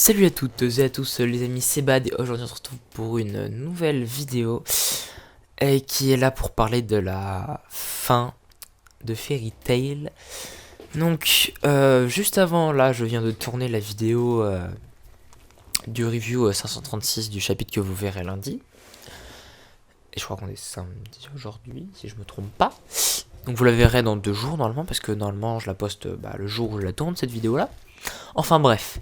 Salut à toutes et à tous les amis, c'est Bad et aujourd'hui on se retrouve pour une nouvelle vidéo qui est là pour parler de la fin de Fairy Tail. Donc juste avant là je viens de tourner la vidéo du review 536 du chapitre que vous verrez lundi. Et je crois qu'on est samedi aujourd'hui si je me trompe pas. Donc vous la verrez dans 2 jours normalement parce que normalement je la poste le jour où je la tourne cette vidéo là. Enfin bref.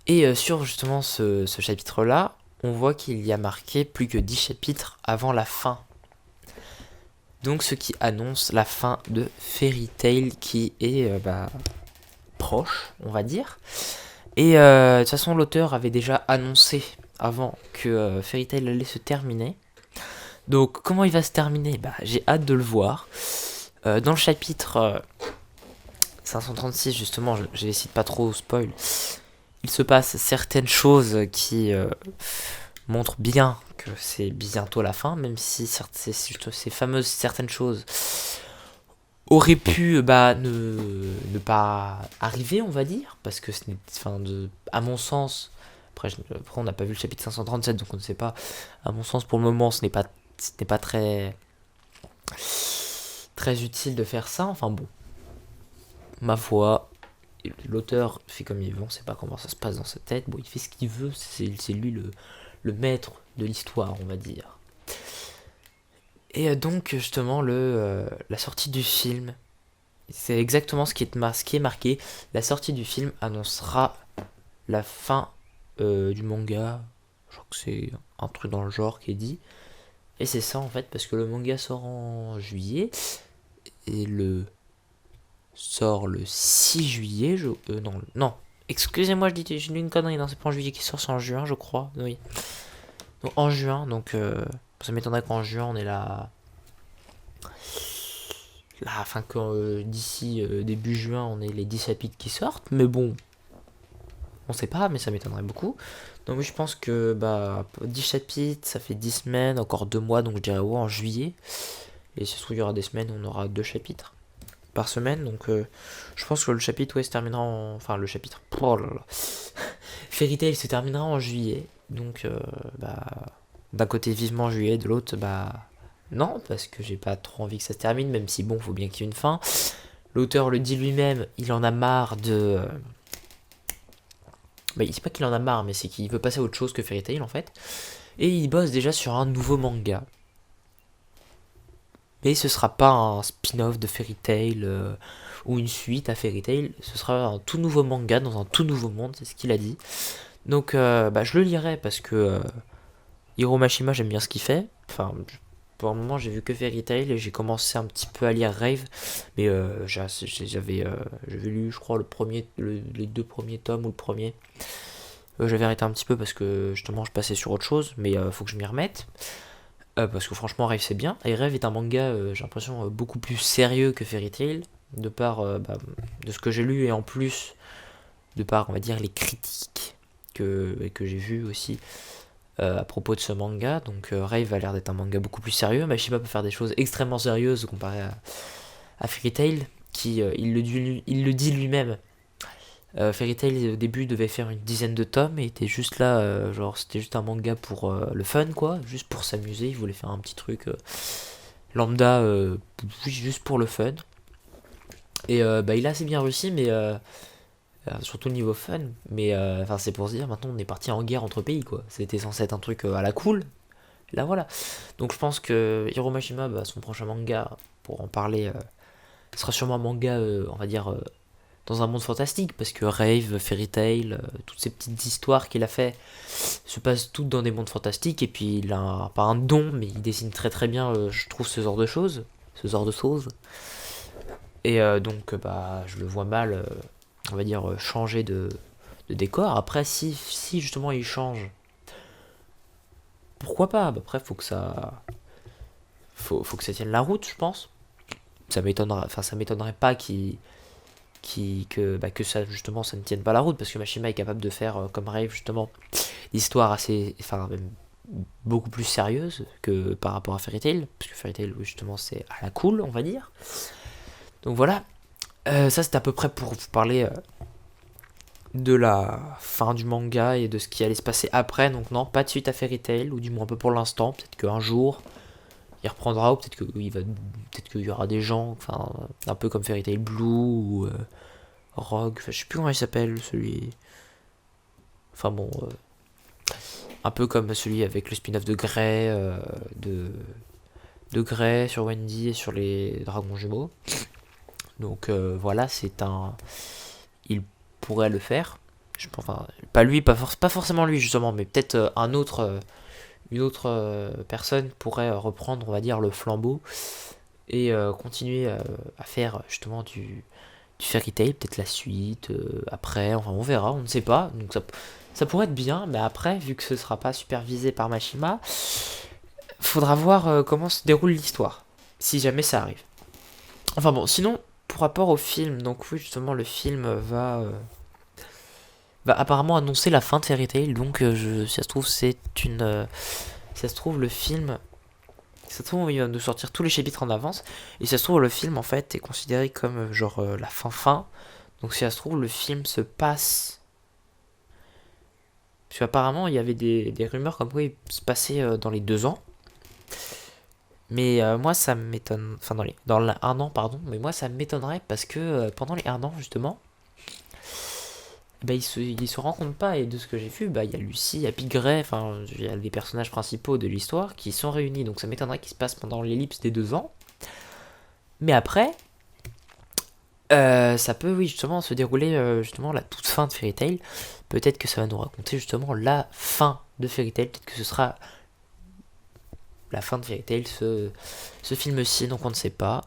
Et sur justement ce chapitre-là, on voit qu'il y a marqué plus que 10 chapitres avant la fin. Donc ce qui annonce la fin de Fairy Tail qui est proche, on va dire. Et de toute façon, l'auteur avait déjà annoncé avant que Fairy Tail allait se terminer. Donc comment il va se terminer? J'ai hâte de le voir. Dans le chapitre 536, justement, je vais essayer de pas trop spoil. Il se passe certaines choses qui montrent bien que c'est bientôt la fin, même si ces fameuses certaines choses auraient pu ne pas arriver, on va dire, parce que ce n'est, à mon sens, après on n'a pas vu le chapitre 537, donc on ne sait pas. À mon sens, pour le moment, ce n'est pas très utile de faire ça. Enfin bon, ma foi. L'auteur fait comme il veut, on sait pas comment ça se passe dans sa tête. Bon, il fait ce qu'il veut, c'est lui le maître de l'histoire, on va dire. Et donc, justement, la sortie du film, c'est exactement ce qui est marqué. La sortie du film annoncera la fin du manga. Je crois que c'est un truc dans le genre qui est dit. Et c'est ça, en fait, parce que le manga sort en juillet. Et sort le 6 juillet. Non, excusez-moi, j'ai dit une connerie. Non, c'est pas en juillet qui sort, c'est en juin, je crois. Oui. Donc, en juin, donc ça m'étonnerait qu'en juin on est là. Enfin, d'ici début juin on ait les 10 chapitres qui sortent. Mais bon, on sait pas, mais ça m'étonnerait beaucoup. Donc, je pense que 10 chapitres, ça fait 10 semaines, encore 2 mois, donc je dirais en juillet. Et si se trouve, il y aura des semaines où on aura 2 chapitres par semaine, donc je pense que le chapitre se terminera enfin le chapitre, oh là là, Fairy Tail se terminera en juillet, donc d'un côté vivement juillet, de l'autre non, parce que j'ai pas trop envie que ça se termine, même si bon, faut bien qu'il y ait une fin. L'auteur le dit lui-même, il en a marre de il dit pas qu'il en a marre, mais c'est qu'il veut passer à autre chose que Fairy Tail en fait, et il bosse déjà sur un nouveau manga. Mais ce sera pas un spin-off de Fairy Tail ou une suite à Fairy Tail. Ce sera un tout nouveau manga dans un tout nouveau monde, c'est ce qu'il a dit. Donc je le lirai parce que Hiro Mashima, j'aime bien ce qu'il fait. Enfin, pour le moment, j'ai vu que Fairy Tail et j'ai commencé un petit peu à lire Rave. Mais j'avais lu, je crois, les 2 premiers tomes ou le premier. J'avais arrêté un petit peu parce que justement je passais sur autre chose, mais faut que je m'y remette. Parce que franchement, Rêve c'est bien. Et Rêve est un manga, j'ai l'impression, beaucoup plus sérieux que Fairy Tail, de par de ce que j'ai lu et en plus de par, on va dire, les critiques que j'ai vues aussi à propos de ce manga. Donc Rêve a l'air d'être un manga beaucoup plus sérieux. Mashima peut faire des choses extrêmement sérieuses comparé à Fairy Tail, qui, il le dit lui-même. Fairy Tail au début devait faire une dizaine de tomes et était juste là, genre c'était juste un manga pour le fun quoi, juste pour s'amuser, il voulait faire un petit truc lambda, juste pour le fun. Et il a assez bien réussi, mais surtout le niveau fun, mais enfin c'est pour se dire maintenant on est parti en guerre entre pays quoi, c'était censé être un truc à la cool, là voilà. Donc je pense que Hiro Mashima, son prochain manga, pour en parler, sera sûrement un manga, on va dire dans un monde fantastique, parce que Rave, Fairy Tail, toutes ces petites histoires qu'il a fait se passent toutes dans des mondes fantastiques, et puis il a pas un don, mais il dessine très très bien, je trouve, ce genre de choses, et donc je le vois mal, on va dire, changer de décor. Après, si justement il change, pourquoi pas. Après, faut que ça tienne la route, je pense. Ça m'étonnerait pas que ça justement ça ne tienne pas la route, parce que Mashima est capable de faire comme Rave justement l'histoire assez, enfin même beaucoup plus sérieuse que par rapport à Fairy Tail, parce que Fairy Tail justement c'est à la cool, on va dire. Donc voilà, ça c'est à peu près pour vous parler de la fin du manga et de ce qui allait se passer après. Donc non, pas de suite à Fairy Tail, ou du moins pas pour l'instant. Peut-être qu'un jour il reprendra, ou peut-être qu'il y aura des gens, enfin un peu comme Fairy Tail Blue ou Rogue. Enfin, je sais plus comment il s'appelle celui. Enfin bon, un peu comme celui avec le spin-off de Grey, de Grey sur Wendy et sur les dragons jumeaux. Donc voilà, il pourrait le faire. Enfin, pas lui, pas forcément lui justement, mais peut-être une autre personne pourrait reprendre, on va dire, le flambeau et continuer à faire justement du Fairy Tail, peut-être la suite, après, enfin on verra, on ne sait pas. Donc ça pourrait être bien, mais après, vu que ce sera pas supervisé par Mashima, faudra voir comment se déroule l'histoire, si jamais ça arrive. Enfin bon, sinon, pour rapport au film, donc oui, justement, le film va apparemment annoncer la fin de Fairy Tail, donc si ça se trouve, si ça se trouve, le film. Si ça se trouve, il va nous sortir tous les chapitres en avance. Et si ça se trouve, le film, en fait, est considéré comme genre la fin. Donc si ça se trouve, le film se passe. Parce qu'apparemment, il y avait des rumeurs comme quoi il se passait dans les 2 ans. Mais moi, ça m'étonne. Enfin, dans le 1 an, pardon. Mais moi, ça m'étonnerait parce que pendant les 1 an, justement, bah, ils se rencontrent pas. Et de ce que j'ai vu, bah, il y a Lucie, il y a Pigray, enfin, il y a des personnages principaux de l'histoire qui sont réunis. Donc ça m'étonnerait qu'ils se passent pendant l'ellipse des 2 ans. Mais après, ça peut, oui, justement, se dérouler justement la toute fin de Fairy Tail. Peut-être que ça va nous raconter justement la fin de Fairy Tail. Peut-être que ce sera la fin de Fairy Tail, ce film-ci. Donc on ne sait pas.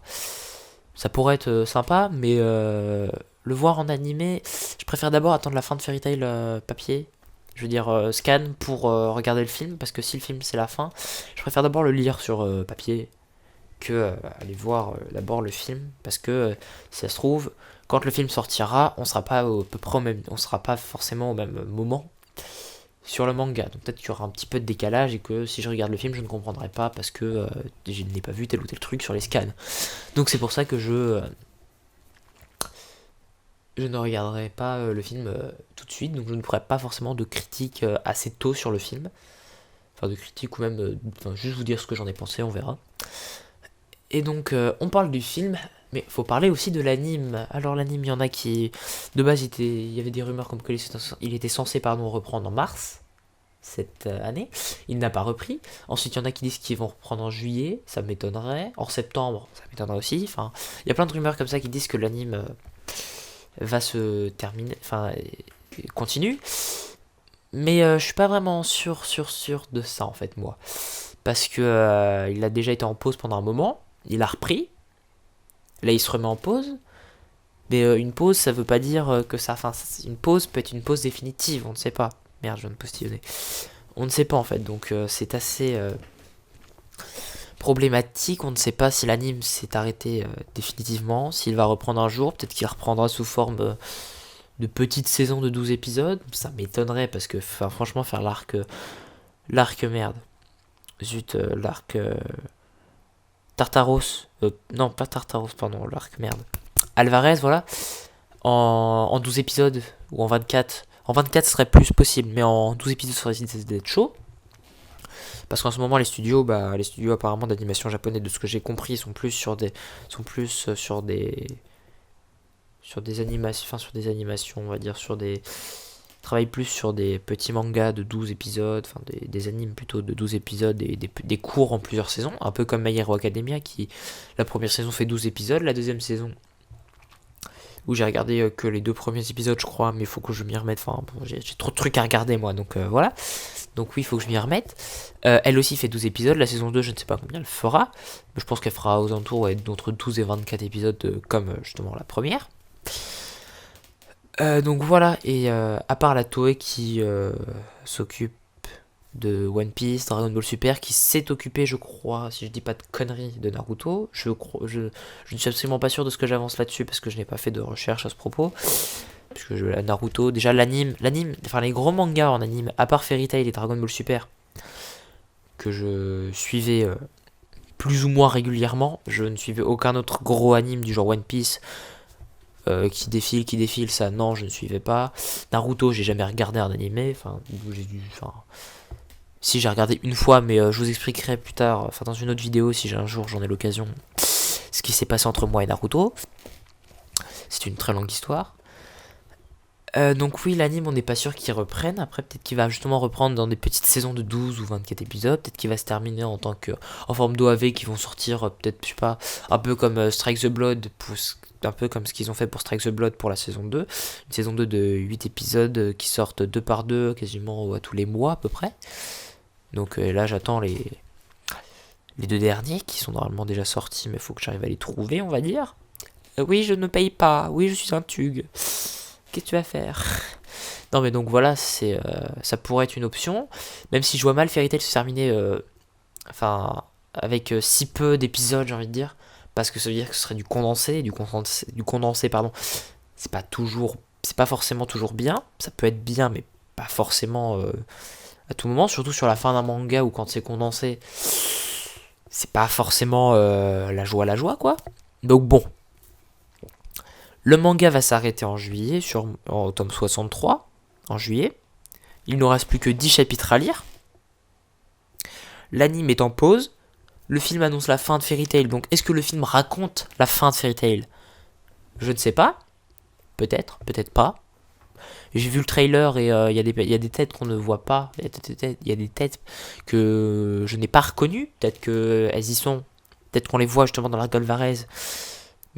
Ça pourrait être sympa, mais le voir en animé, je préfère d'abord attendre la fin de Fairy Tail papier. Je veux dire scan pour regarder le film, parce que si le film c'est la fin, je préfère d'abord le lire sur papier que aller voir d'abord le film, parce que si ça se trouve, quand le film sortira, on sera pas au peu près au même, on sera pas forcément au même moment sur le manga. Donc peut-être qu'il y aura un petit peu de décalage et que si je regarde le film, je ne comprendrai pas parce que je n'ai pas vu tel ou tel truc sur les scans. Donc c'est pour ça que je ne regarderai pas le film tout de suite, donc je ne ferai pas forcément de critique assez tôt sur le film. Enfin, de critique ou même juste vous dire ce que j'en ai pensé, on verra. Et donc, on parle du film, mais faut parler aussi de l'anime. Alors, l'anime, il y en a qui. De base, il y avait des rumeurs comme que il était censé reprendre en mars cette année. Il n'a pas repris. Ensuite, il y en a qui disent qu'ils vont reprendre en juillet, ça m'étonnerait. En septembre, ça m'étonnerait aussi. Enfin, il y a plein de rumeurs comme ça qui disent que l'anime va se terminer. Enfin, continue. Mais je suis pas vraiment sûr de ça en fait, moi. Parce que il a déjà été en pause pendant un moment. Il a repris. Là, il se remet en pause. Mais une pause, ça veut pas dire que ça. Enfin, une pause peut être une pause définitive, on ne sait pas. Merde, je viens de postillonner. On ne sait pas en fait, donc c'est assez problématique. On ne sait pas si l'anime s'est arrêté définitivement, s'il va reprendre un jour. Peut-être qu'il reprendra sous forme de petites saisons de 12 épisodes. Ça m'étonnerait parce que, franchement, faire l'arc merde. Zut, l'arc. Tartaros. Non, pas Tartaros, pardon, l'arc merde. Alvarez, voilà. En 12 épisodes, ou en 24. En 24, ce serait plus possible, mais en 12 épisodes, ça risque d'être chaud. Parce qu'en ce moment, les studios apparemment d'animation japonais, de ce que j'ai compris, sont plus sur des animations, enfin sur des animations, on va dire, travaillent plus sur des petits mangas de 12 épisodes, enfin des animes plutôt de 12 épisodes et des cours en plusieurs saisons, un peu comme My Hero Academia qui, la première saison fait 12 épisodes, la deuxième saison, où j'ai regardé que les 2 premiers épisodes je crois, mais il faut que je m'y remette, enfin bon, j'ai trop de trucs à regarder moi, donc voilà, donc oui, il faut que je m'y remette. Elle aussi fait 12 épisodes, la saison 2 je ne sais pas combien elle fera, mais je pense qu'elle fera aux alentours d'entre 12 et 24 épisodes comme justement la première. Donc voilà, et à part la Toei qui s'occupe de One Piece, Dragon Ball Super, qui s'est occupé, je crois, si je dis pas de conneries, de Naruto, je ne suis absolument pas sûr de ce que j'avance là-dessus parce que je n'ai pas fait de recherche à ce propos. Puisque Naruto, déjà l'anime, enfin les gros mangas en anime, à part Fairy Tail et Dragon Ball Super, que je suivais plus ou moins régulièrement, je ne suivais aucun autre gros anime du genre One Piece, qui défile, ça non, je ne suivais pas. Naruto, j'ai jamais regardé un animé, si j'ai regardé une fois, mais je vous expliquerai plus tard, enfin dans une autre vidéo, si j'ai un jour j'en ai l'occasion, ce qui s'est passé entre moi et Naruto. C'est une très longue histoire. Donc oui, l'anime, on n'est pas sûr qu'il reprenne. Après, peut-être qu'il va justement reprendre dans des petites saisons de 12 ou 24 épisodes. Peut-être qu'il va se terminer en forme d'OAV qui vont sortir, peut-être, je sais pas, un peu comme Strike the Blood, un peu comme ce qu'ils ont fait pour Strike the Blood pour la saison 2. Une saison 2 de 8 épisodes qui sortent 2 par 2, quasiment à tous les mois à peu près. Donc là, j'attends les 2 derniers qui sont normalement déjà sortis, mais il faut que j'arrive à les trouver, on va dire. Oui, je ne paye pas. Oui, je suis un thug. Qu'est-ce que tu vas faire? Non, mais donc voilà, ça pourrait être une option. Même si je vois mal Fairy Tail se terminer avec si peu d'épisodes, j'ai envie de dire. Parce que ça veut dire que ce serait du condensé, pardon. C'est pas forcément toujours bien. Ça peut être bien, mais pas forcément à tout moment. Surtout sur la fin d'un manga où quand c'est condensé, c'est pas forcément la joie, quoi. Donc bon. Le manga va s'arrêter en juillet, au tome 63, en juillet. Il ne reste plus que 10 chapitres à lire. L'anime est en pause. Le film annonce la fin de Fairy Tail. Donc, est-ce que le film raconte la fin de Fairy Tail? Je ne sais pas. Peut-être, peut-être pas. J'ai vu le trailer et il y a des têtes qu'on ne voit pas. Il y a des têtes que je n'ai pas reconnues. Peut-être qu'elles y sont. Peut-être qu'on les voit justement dans la Golvarez.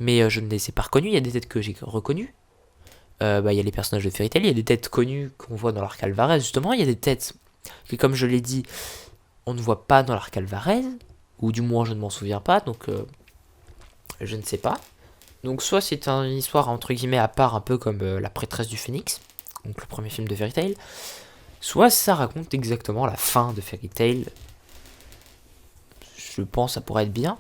Mais je ne les ai pas reconnues. Il y a des têtes que j'ai reconnues. Il y a les personnages de Fairy Tail. Il y a des têtes connues qu'on voit dans l'Arc Alvarez. Justement, il y a des têtes que, comme je l'ai dit, on ne voit pas dans l'Arc Alvarez. Ou du moins, je ne m'en souviens pas. Donc, je ne sais pas. Donc, soit c'est une histoire entre guillemets à part, un peu comme La Prêtresse du Phénix. Donc, le premier film de Fairy Tail. Soit ça raconte exactement la fin de Fairy Tail. Je pense que ça pourrait être bien.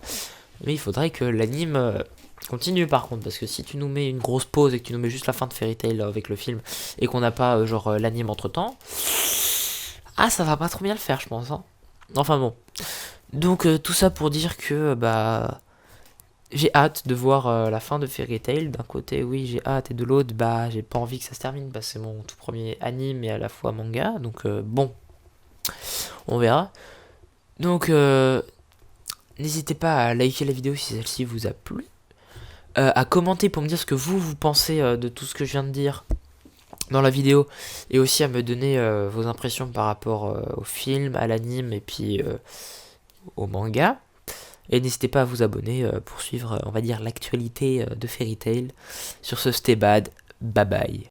Mais il faudrait que l'anime continue par contre. Parce que si tu nous mets une grosse pause et que tu nous mets juste la fin de Fairy Tail avec le film. Et qu'on n'a pas l'anime entre temps. Ah, ça va pas trop bien le faire, je pense. Hein. Enfin bon. Donc tout ça pour dire que j'ai hâte de voir la fin de Fairy Tail. D'un côté, oui, j'ai hâte, et de l'autre, j'ai pas envie que ça se termine parce que c'est mon tout premier anime et à la fois manga. Donc bon, on verra. Donc n'hésitez pas à liker la vidéo si celle-ci vous a plu, à commenter pour me dire ce que vous pensez de tout ce que je viens de dire dans la vidéo, et aussi à me donner vos impressions par rapport au film, à l'anime et puis au manga. Et n'hésitez pas à vous abonner pour suivre, on va dire, l'actualité de Fairy Tail. Sur ce, c'était Bad. Bye bye.